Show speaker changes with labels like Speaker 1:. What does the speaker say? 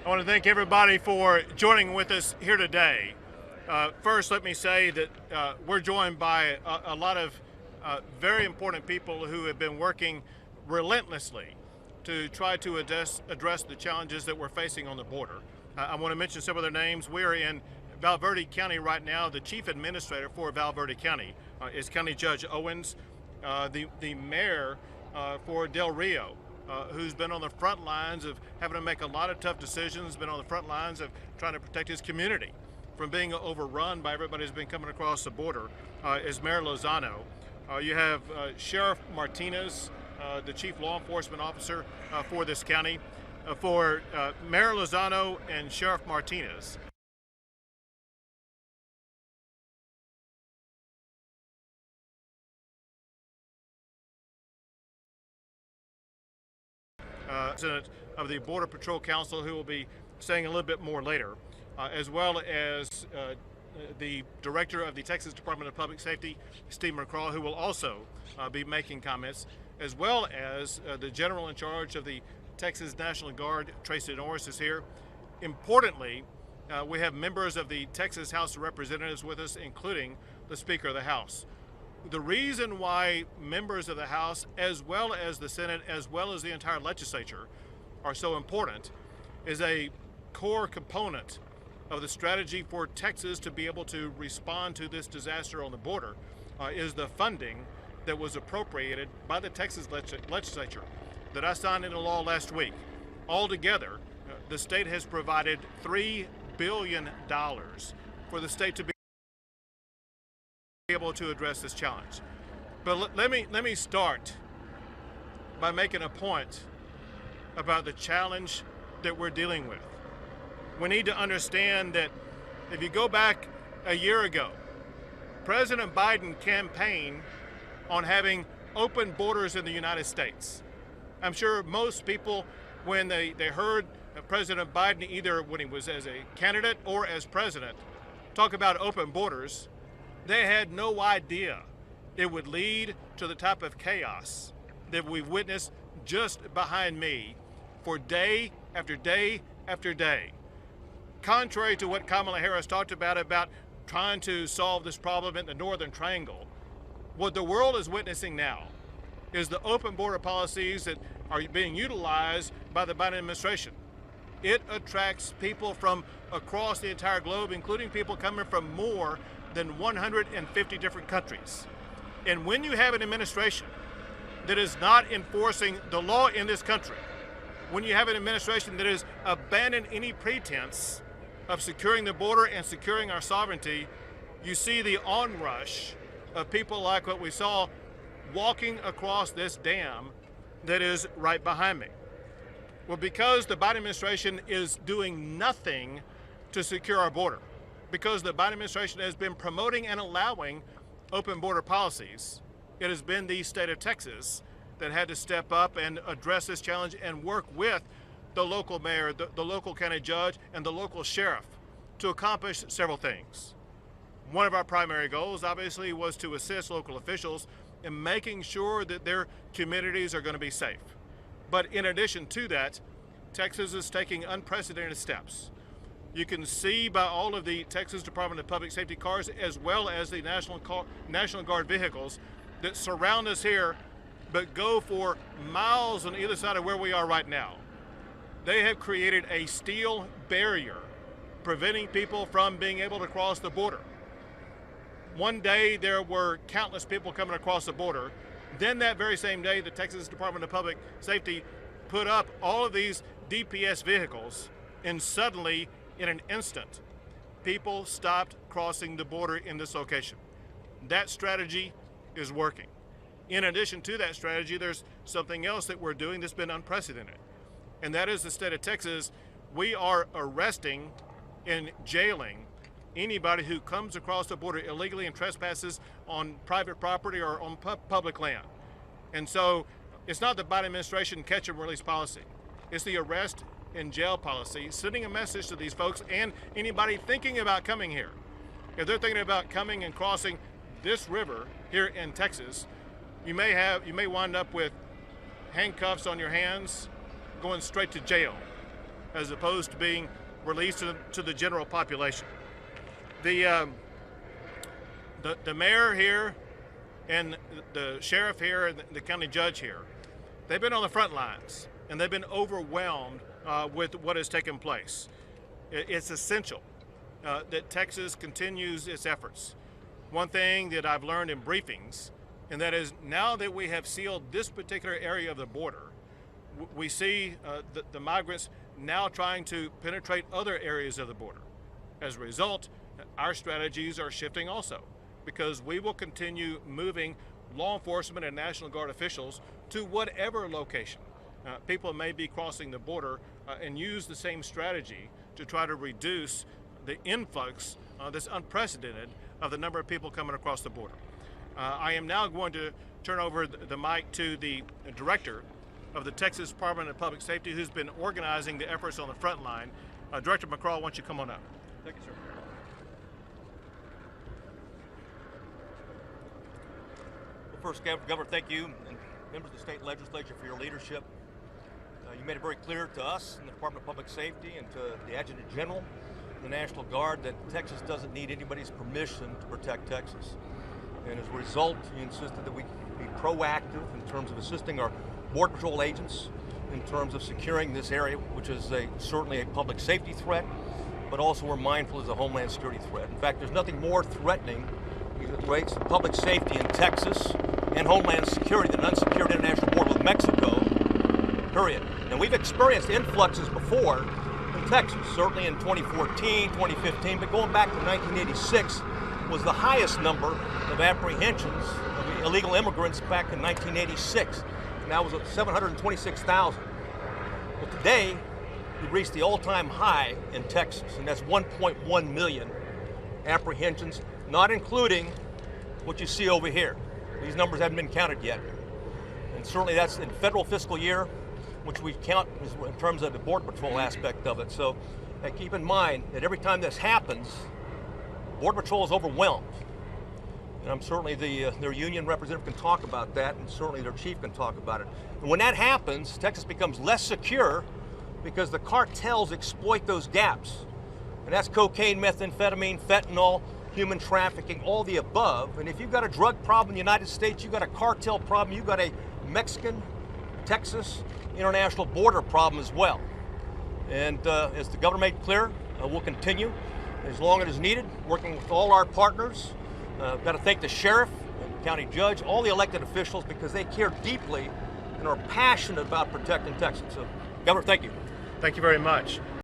Speaker 1: I want to thank everybody for joining with us here today. First, let me say that we're joined by a lot of very important people who have been working relentlessly to try to address the challenges that we're facing on the border. I want to mention some of their names. We are in Valverde County right now. The chief administrator for Valverde County is County Judge Owens. The mayor for Del Rio, who's been on the front lines of having to make a lot of tough decisions, been on the front lines of trying to protect his community from being overrun by everybody who's been coming across the border, is Mayor Lozano. You have Sheriff Martinez, the chief law enforcement officer for this county. For Mayor Lozano and Sheriff Martinez, President of the Border Patrol Council, who will be saying a little bit more later, as well as the Director of the Texas Department of Public Safety, Steve McCraw, who will also be making comments, as well as the General in charge of the Texas National Guard, Tracy Norris, is here. Importantly, we have members of the Texas House of Representatives with us, including the Speaker of the House. The reason why members of the House, as well as the Senate, as well as the entire legislature, are so important is a core component of the strategy for Texas to be able to respond to this disaster on the border is the funding that was appropriated by the Texas legislature that I signed into law last week. Altogether, the state has provided $3 billion for the state to be able to address this challenge. But let me start by making a point about the challenge that we're dealing with. We need to understand that if you go back a year ago, President Biden campaigned on having open borders in the United States. I'm sure most people, when they heard President Biden, either when he was as a candidate or as president, talk about open borders, they had no idea it would lead to the type of chaos that we've witnessed just behind me for day after day after day. Contrary to what Kamala Harris talked about trying to solve this problem in the Northern Triangle, what the world is witnessing now is the open border policies that are being utilized by the Biden administration. It attracts people from across the entire globe, including people coming from more than 150 different countries. And when you have an administration that is not enforcing the law in this country, when you have an administration that has abandoned any pretense of securing the border and securing our sovereignty, you see the onrush of people like what we saw walking across this dam that is right behind me. Well, because the Biden administration is doing nothing to secure our border, because the Biden administration has been promoting and allowing open border policies, it has been the state of Texas that had to step up and address this challenge and work with the local mayor, the local county judge, and the local sheriff to accomplish several things. One of our primary goals, obviously, was to assist local officials in making sure that their communities are going to be safe. But in addition to that, Texas is taking unprecedented steps. You can see by all of the Texas Department of Public Safety cars, as well as the National Guard vehicles that surround us here, but go for miles on either side of where we are right now. They have created a steel barrier preventing people from being able to cross the border. One day there were countless people coming across the border. Then that very same day, the Texas Department of Public Safety put up all of these DPS vehicles, and suddenly, in an instant, people stopped crossing the border in this location. That strategy is working. In addition to that strategy, there's something else that we're doing that's been unprecedented, and that is the state of Texas. We are arresting and jailing anybody who comes across the border illegally and trespasses on private property or on public land. And so it's not the Biden administration catch and release policy. It's the arrest and jail policy, sending a message to these folks and anybody thinking about coming here. If they're thinking about coming and crossing this river here in Texas, you may wind up with handcuffs on your hands, going straight to jail. as opposed to being released to the general population. The mayor here and the sheriff here and the county judge here, they've been on the front lines and they've been overwhelmed with what has taken place. It's essential that Texas continues its efforts. One thing that I've learned in briefings, and that is now that we have sealed this particular area of the border, we see the migrants now trying to penetrate other areas of the border. As a result, our strategies are shifting also, because we will continue moving law enforcement and National Guard officials to whatever location people may be crossing the border and use the same strategy to try to reduce the influx that's unprecedented of the number of people coming across the border. I am now going to turn over the mic to the director of the Texas Department of Public Safety, who's been organizing the efforts on the front line. Director McCraw, why don't you come on up?
Speaker 2: Thank you, sir. Well, first, Governor, thank you and members of the state legislature for your leadership. You made it very clear to us in the Department of Public Safety and to the Adjutant General, the National Guard, that Texas doesn't need anybody's permission to protect Texas. And as a result, you insisted that we be proactive in terms of assisting our Border Patrol agents in terms of securing this area, which is certainly a public safety threat, but also we're mindful as a homeland security threat. In fact, there's nothing more threatening as it relates to public safety in Texas and homeland security than an unsecured international border with Mexico, period. And we've experienced influxes before in Texas, certainly in 2014, 2015, but going back to 1986 was the highest number of apprehensions of illegal immigrants back in 1986. And that was at 726,000. Well, today, we've reached the all-time high in Texas, and that's 1.1 million apprehensions, not including what you see over here. These numbers haven't been counted yet. And certainly that's in federal fiscal year, which we count in terms of the Border Patrol aspect of it. So keep in mind that every time this happens, Border Patrol is overwhelmed. And I'm certainly their union representative can talk about that, and certainly their chief can talk about it. And when that happens, Texas becomes less secure because the cartels exploit those gaps. And that's cocaine, methamphetamine, fentanyl, human trafficking, all the above. And if you've got a drug problem in the United States, you've got a cartel problem, you've got a Mexican, Texas, international border problem as well. And as the governor made clear, we'll continue as long as needed, working with all our partners. I've got to thank the sheriff, and county judge, all the elected officials, because they care deeply and are passionate about protecting Texas. So, Governor, thank you.
Speaker 1: Thank you very much.